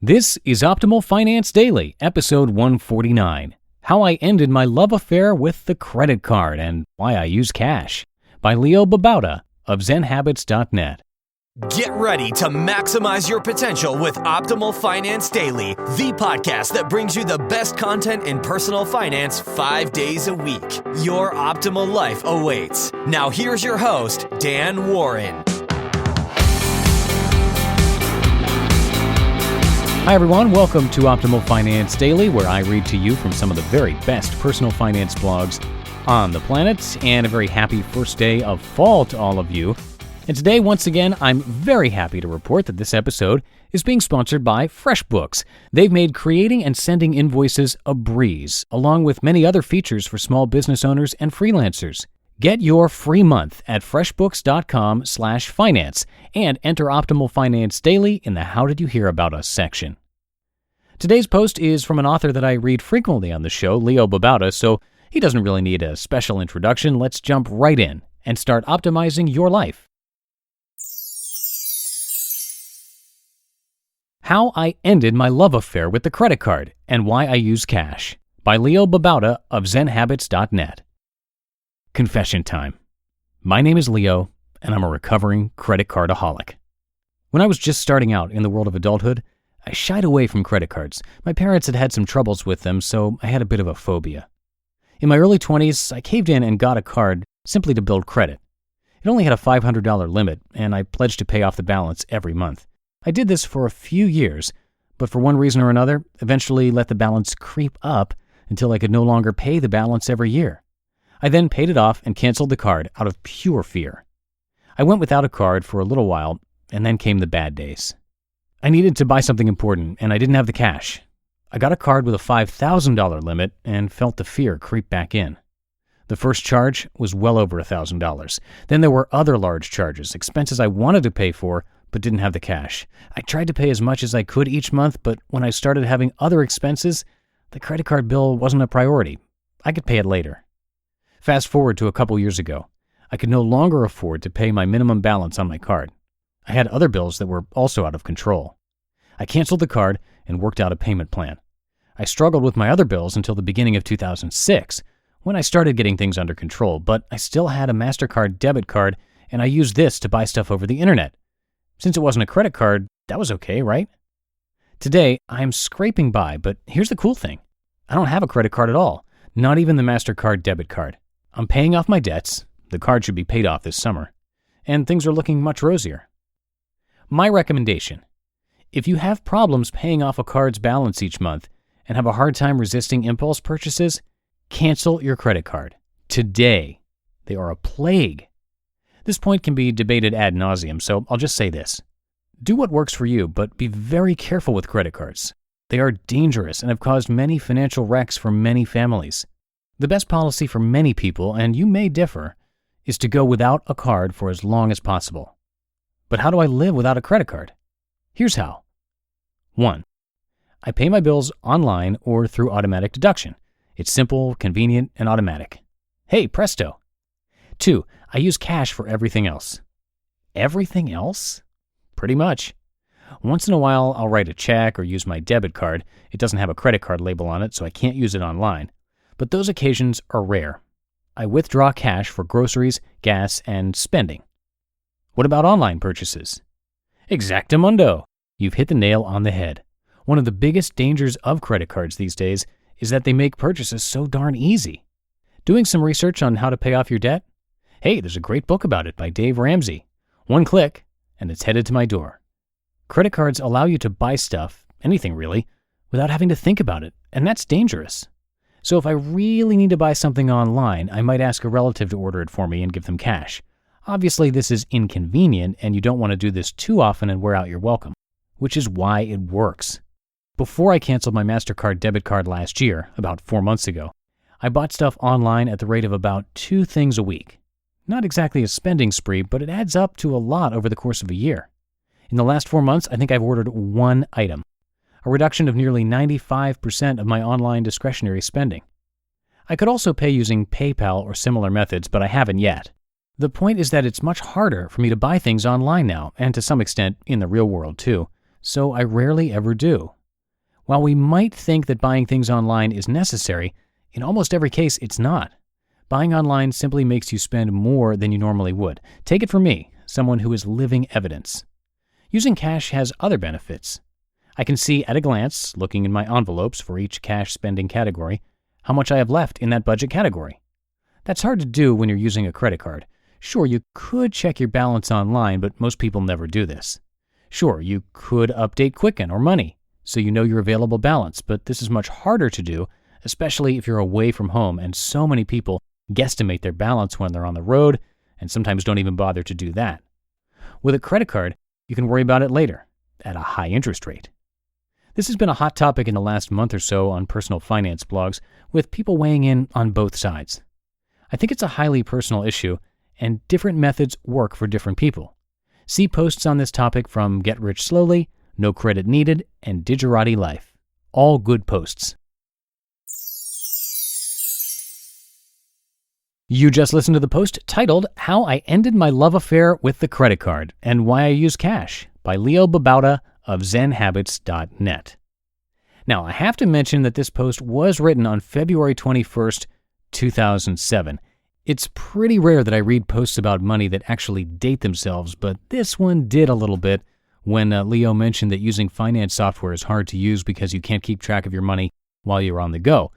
This is Optimal Finance Daily, episode 149, How I Ended My Love Affair with the Credit Card and Why I Use Cash, by Babauta of ZenHabits.net. Get ready to maximize your potential with Optimal Finance Daily, the podcast that brings you the best content in personal finance 5 days a week. Your optimal life awaits. Now here's your host, Dan Warren. Hi everyone, welcome to Optimal Finance Daily, where I read to you from some of the very best personal finance blogs on the planet, and a very happy first day of fall to all of you. And today, once again, I'm very happy to report that this episode is being sponsored by FreshBooks. They've made creating and sending invoices a breeze, along with many other features for small business owners and freelancers. Get your free month at freshbooks.com/finance and enter Optimal Finance Daily in the How Did You Hear About Us section. Today's post is from an author that I read frequently on the show, Babauta, so he doesn't really need a special introduction. Let's jump right in and start optimizing your life. How I Ended My Love Affair with the Credit Card and Why I Use Cash, by Babauta of ZenHabits.net. Confession time. My name is Leo, and I'm a recovering credit cardaholic. When I was just starting out in the world of adulthood, I shied away from credit cards. My parents had had some troubles with them, so I had a bit of a phobia. In my early 20s, I caved in and got a card simply to build credit. It only had a $500 limit, and I pledged to pay off the balance every month. I did this for a few years, but for one reason or another, eventually let the balance creep up until I could no longer pay the balance every year. I then paid it off and canceled the card out of pure fear. I went without a card for a little while, and then came the bad days. I needed to buy something important, and I didn't have the cash. I got a card with a $5,000 limit and felt the fear creep back in. The first charge was well over $1,000. Then there were other large charges, expenses I wanted to pay for, but didn't have the cash. I tried to pay as much as I could each month, but when I started having other expenses, the credit card bill wasn't a priority. I could pay it later. Fast forward to a couple years ago. I could no longer afford to pay my minimum balance on my card. I had other bills that were also out of control. I canceled the card and worked out a payment plan. I struggled with my other bills until the beginning of 2006, when I started getting things under control, but I still had a MasterCard debit card, and I used this to buy stuff over the internet. Since it wasn't a credit card, that was okay, right? Today, I'm scraping by, but here's the cool thing. I don't have a credit card at all, not even the MasterCard debit card. I'm paying off my debts, the card should be paid off this summer, and things are looking much rosier. My recommendation: if you have problems paying off a card's balance each month and have a hard time resisting impulse purchases, cancel your credit card. Today. They are a plague. This point can be debated ad nauseum, so I'll just say this. Do what works for you, but be very careful with credit cards. They are dangerous and have caused many financial wrecks for many families. The best policy for many people, and you may differ, is to go without a card for as long as possible. But how do I live without a credit card? Here's how. 1. I pay my bills online or through automatic deduction. It's simple, convenient, and automatic. Hey, presto. 2. I use cash for everything else. Everything else? Pretty much. Once in a while, I'll write a check or use my debit card. It doesn't have a credit card label on it, so I can't use it online. But those occasions are rare. I withdraw cash for groceries, gas, and spending. What about online purchases? Exactamundo! You've hit the nail on the head. One of the biggest dangers of credit cards these days is that they make purchases so darn easy. Doing some research on how to pay off your debt? Hey, there's a great book about it by Dave Ramsey. One click, and it's headed to my door. Credit cards allow you to buy stuff, anything really, without having to think about it, and that's dangerous. So if I really need to buy something online, I might ask a relative to order it for me and give them cash. Obviously, this is inconvenient, and you don't want to do this too often and wear out your welcome, which is why it works. Before I canceled my MasterCard debit card last year, about 4 months ago, I bought stuff online at the rate of about 2 things a week. Not exactly a spending spree, but it adds up to a lot over the course of a year. In the last 4 months, I think I've ordered 1 item, a reduction of nearly 95% of my online discretionary spending. I could also pay using PayPal or similar methods, but I haven't yet. The point is that it's much harder for me to buy things online now, and to some extent in the real world too, so I rarely ever do. While we might think that buying things online is necessary, in almost every case it's not. Buying online simply makes you spend more than you normally would. Take it from me, someone who is living evidence. Using cash has other benefits. I can see at a glance, looking in my envelopes for each cash spending category, how much I have left in that budget category. That's hard to do when you're using a credit card. Sure, you could check your balance online, but most people never do this. Sure, you could update Quicken or Money, so you know your available balance, but this is much harder to do, especially if you're away from home, and so many people guesstimate their balance when they're on the road, and sometimes don't even bother to do that. With a credit card, you can worry about it later, at a high interest rate. This has been a hot topic in the last month or so on personal finance blogs, with people weighing in on both sides. I think it's a highly personal issue, and different methods work for different people. See posts on this topic from Get Rich Slowly, No Credit Needed, and Digerati Life. All good posts. You just listened to the post titled How I Ended My Love Affair with the Credit Card and Why I Use Cash by Leo Babauta of Zen Habits.net. Now, I have to mention that this post was written on February 21st, 2007. It's pretty rare that I read posts about money that actually date themselves, but this one did a little bit when Leo mentioned that using finance software is hard to use because you can't keep track of your money while you're on the go.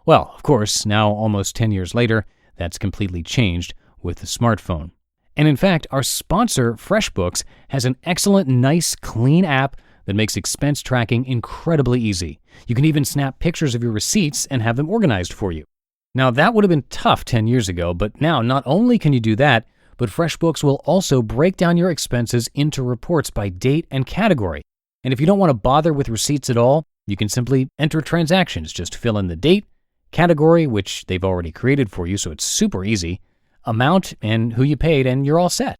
Well, of course, now almost 10 years later, that's completely changed with the smartphone. And in fact, our sponsor, FreshBooks, has an excellent, nice, clean app that makes expense tracking incredibly easy. You can even snap pictures of your receipts and have them organized for you. Now, that would have been tough 10 years ago, but now not only can you do that, but FreshBooks will also break down your expenses into reports by date and category. And if you don't want to bother with receipts at all, you can simply enter transactions. Just fill in the date, category, which they've already created for you, so it's super easy, amount, and who you paid, and you're all set.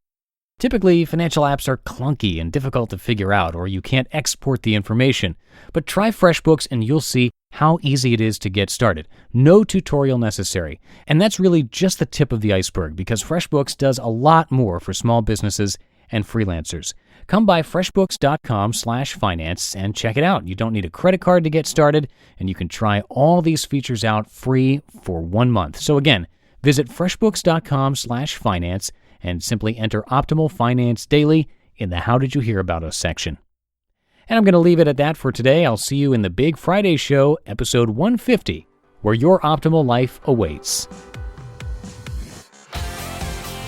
Typically, financial apps are clunky and difficult to figure out, or you can't export the information. But try FreshBooks and you'll see how easy it is to get started. No tutorial necessary. And that's really just the tip of the iceberg, because FreshBooks does a lot more for small businesses and freelancers. Come by freshbooks.com/finance and check it out. You don't need a credit card to get started, and you can try all these features out free for 1 month. So again, visit freshbooks.com/finance and simply enter Optimal Finance Daily in the How Did You Hear About Us section. And I'm going to leave it at that for today. I'll see you in the Big Friday Show, episode 150, where your optimal life awaits.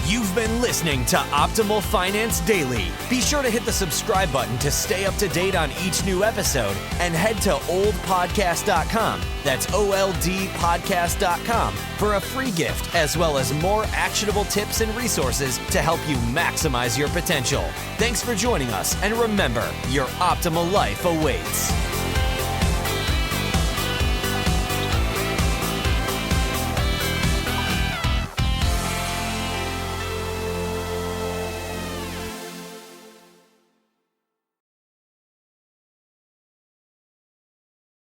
You've been listening to Optimal Finance Daily. Be sure to hit the subscribe button to stay up to date on each new episode and head to oldpodcast.com. That's OLDpodcast.com for a free gift as well as more actionable tips and resources to help you maximize your potential. Thanks for joining us, and remember, your optimal life awaits.